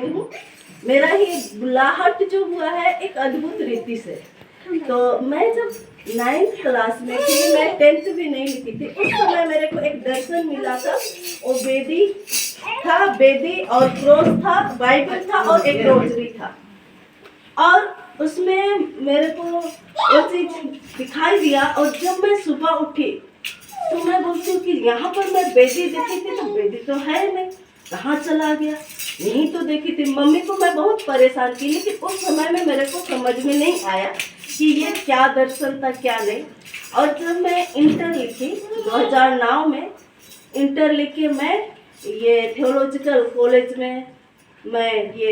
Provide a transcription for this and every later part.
बताती हूँ। मेरा ही बुलाहट जो हुआ है एक अद्भुत रीति से। तो मैं जब 9th क्लास में थी, मैं 10th भी नहीं लिखी थी, उस समय मेरे को एक दर्शन मिला था। वो बेदी था, बेदी और क्रॉस था, बाइबल था और एक रोजरी था। और उसमें मेरे को वो चीज दिखाई दिया। और जब मैं सुबह उठी तो मैं बोलती हूँ कि यहाँ पर मैं बेदी देखी थी, तो बेदी तो है नहीं, कहाँ चला गया। यहीं तो देखी थी। मम्मी को मैं बहुत परेशान की, लेकिन उस समय में मेरे को समझ में नहीं आया कि ये क्या दर्शन था क्या नहीं। और जब मैं इंटर लिखी 2009 में, इंटर लिख के मैं ये थियोलॉजिकल कॉलेज में मैं ये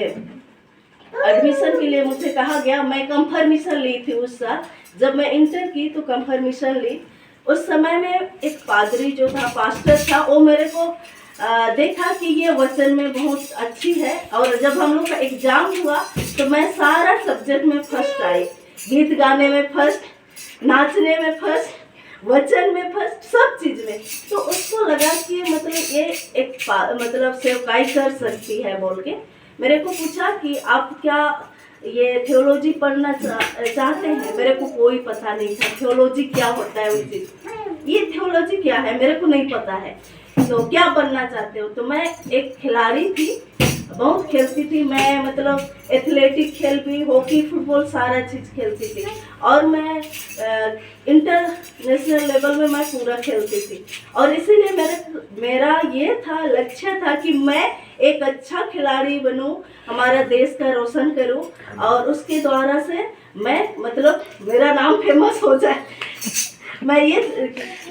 एडमिशन के लिए मुझे कहा गया। मैं कंफर्मेशन ली थी उस साल, जब मैं इंटर की तो कंफर्मेशन ली। उस समय में एक पादरी जो था, पास्टर था, वो मेरे को देखा कि ये वचन में बहुत अच्छी है। और जब हम लोग का एग्जाम हुआ तो मैं सारा सब्जेक्ट में फर्स्ट आई, गीत गाने में फर्स्ट, नाचने में फर्स्ट, वचन में फर्स्ट, सब चीज में। तो उसको लगा कि मतलब ये एक मतलब सेवकाई कर सकती है बोल के मेरे को पूछा कि आप क्या ये थियोलॉजी पढ़ना चाहते हैं। मेरे को कोई पता नहीं था थियोलॉजी क्या होता है, वो चीज ये थियोलॉजी क्या है मेरे को नहीं पता है। तो क्या बनना चाहते हो? तो मैं एक खिलाड़ी थी, बहुत खेलती थी मैं, मतलब एथलेटिक खेल भी, हॉकी, फुटबॉल, सारा चीज़ खेलती थी। और मैं इंटरनेशनल लेवल में मैं पूरा खेलती थी। और इसीलिए मेरा ये था, लक्ष्य था कि मैं एक अच्छा खिलाड़ी बनूं, हमारा देश का रोशन करूं, और उसके द्वारा से मैं मतलब मेरा नाम फेमस हो जाए। मैं ये,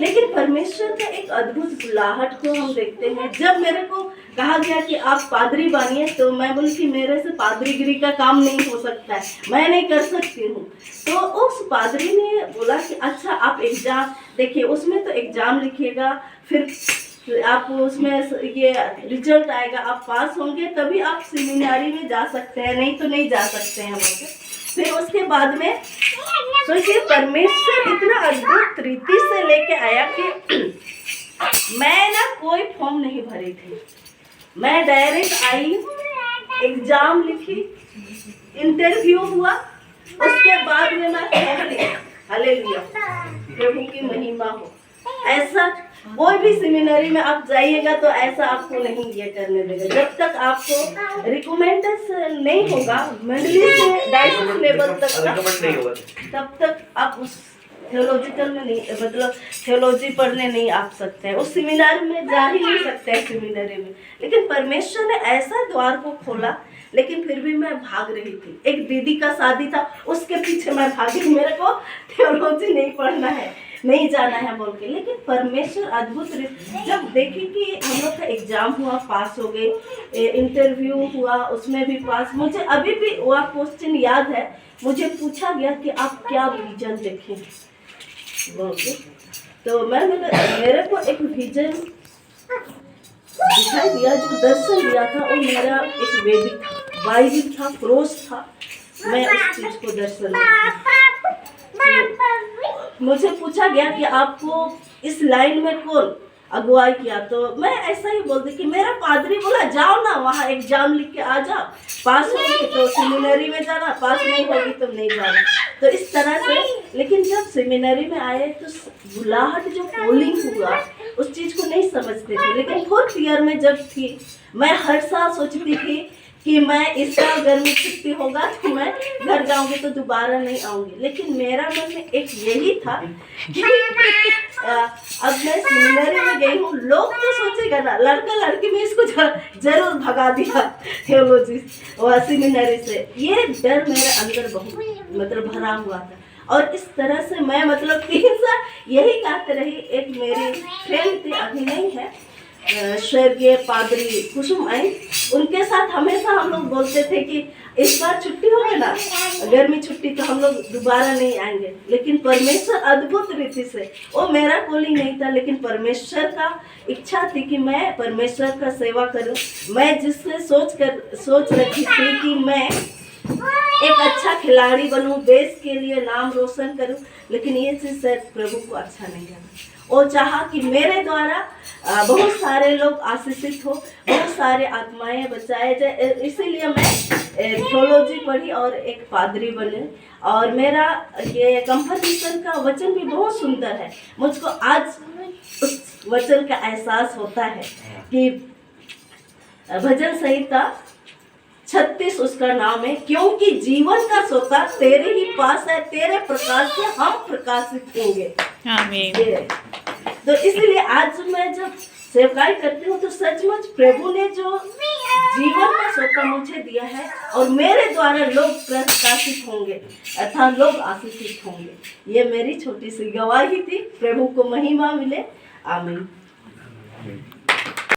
लेकिन परमेश्वर का एक अद्भुत बुलाहट को हम देखते हैं। जब मेरे को कहा गया कि आप पादरी बनिए, तो मैं बोली कि मेरे से पादरीगिरी का काम नहीं हो सकता है, मैं नहीं कर सकती हूँ। तो उस पादरी ने बोला कि अच्छा आप एग्जाम देखिए, उसमें तो एग्जाम लिखिएगा, फिर आप उसमें ये रिजल्ट आएगा, आप पास होंगे तभी आप सेमिनारी में जा सकते हैं, नहीं तो नहीं जा सकते हैं बोलते। फिर उसके बाद में सोचिए, परमेश्वर इतना अद्भुत रीति से लेके आया कि मैं ना कोई फॉर्म नहीं भरी थी, मैं डायरेक्ट आई, एग्जाम लिखी, इंटरव्यू हुआ, उसके बाद में मैं फॉर्म लिखा। हालेलुया, प्रभु की महिमा हो। ऐसा कोई भी सेमिनरी में आप जाइएगा तो ऐसा आपको नहीं ये करने देगा। जब तक आपको रिकमेंडेशन नहीं होगा मंडली से डायरेक्ट लेवल तक, तब तक आप उस थियोलॉजिकल में नहीं, मतलब थियोलॉजी पढ़ने नहीं आ सकते हैं, उस सेमिनार में जा ही नहीं सकते हैं सेमिनरी में। लेकिन परमेश्वर ने ऐसा द्वार को खोला, लेकिन फिर भी मैं भाग रही थी। एक दीदी का शादी था, उसके पीछे मैं भागी, मेरे को थियोलॉजी नहीं पढ़ना है, नहीं जाना है बोल के। लेकिन परमेश्वर अद्भुत, जब देखी कि हम लोग का एग्जाम हुआ, पास हो गए, इंटरव्यू हुआ, उसमें भी पास। मुझे अभी भी वह क्वेश्चन याद है, मुझे पूछा गया कि आप क्या विजन देखें बोल के। तो मेरे को एक विजन दिखाई दिया, जो दर्शन दिया था वो मेरा एक वेदिक था, बाइबल था, क्रॉस था। मैं उस चीज को दर्शन मुझे पूछा गया कि आपको इस लाइन में कौन अगुवाई किया, तो मैं ऐसा ही बोलती कि मेरा पादरी बोला जाओ ना वहाँ एग्जाम लिख के आ जाओ, पास होगी तो सेमिनरी में जाना, पास नहीं होगी तो नहीं जाना। तो इस तरह से, लेकिन जब सेमिनरी में आए तो बुलाहट जो पोलिंग हुआ उस चीज़ को नहीं समझते थे। लेकिन 4th ईयर में जब थी, मैं हर साल सोचती थी कि मैं इस साल गर्मी छुट्टी होगा तो मैं घर जाऊंगी तो दोबारा नहीं आऊंगी। लेकिन मेरा मन में एक यही था कि अब मैं सेमिनरी में गई हूँ, लोग तो सोचेगा ना लड़का लड़की में इसको जरूर भगा दिया थियोलॉजी और सेमिनरी से। ये डर मेरे अंदर बहुत मतलब भरा हुआ था। और इस तरह से मैं मतलब 3 साल यही कहते रही। एक मेरी फ्रेंड थी, अभी नहीं है, स्वर्गीय पादरी कुसुम आई, उनके साथ हमेशा हम लोग बोलते थे कि इस बार छुट्टी होगी ना, गर्मी छुट्टी, तो हम लोग दोबारा नहीं आएंगे। लेकिन परमेश्वर अद्भुत रीति से, वो मेरा कॉलिंग नहीं था, लेकिन परमेश्वर का इच्छा थी कि मैं परमेश्वर का सेवा करूं। मैं जिससे सोच रखी थी कि मैं एक अच्छा खिलाड़ी बनूं, देश के लिए नाम रोशन करूं, लेकिन ये चीज़ शायद प्रभु को अच्छा नहीं लगा। वो चाहा कि मेरे द्वारा बहुत सारे लोग आशीषित हो, बहुत सारे आत्माएं बचाए जाए। इसीलिए मैं थियोलॉजी पढ़ी और एक पादरी बने। और मेरा ये कंफर्मेशन का वचन भी बहुत सुंदर है। मुझको आज उस वचन का एहसास होता है कि भजन संहिता 36 उसका नाम है, क्योंकि जीवन का सोता तेरे ही पास है, तेरे प्रकाश से हम प्रकाशित होंगे। आमीन। तो इसलिए आज मैं जब सेवकाई करती हूँ तो सचमुच प्रभु ने जो जीवन का सोता मुझे दिया है और मेरे द्वारा लोग प्रकाशित होंगे अर्थात लोग आशीषित होंगे। ये मेरी छोटी सी गवाही थी। प्रभु को महिमा मिले। आमीन।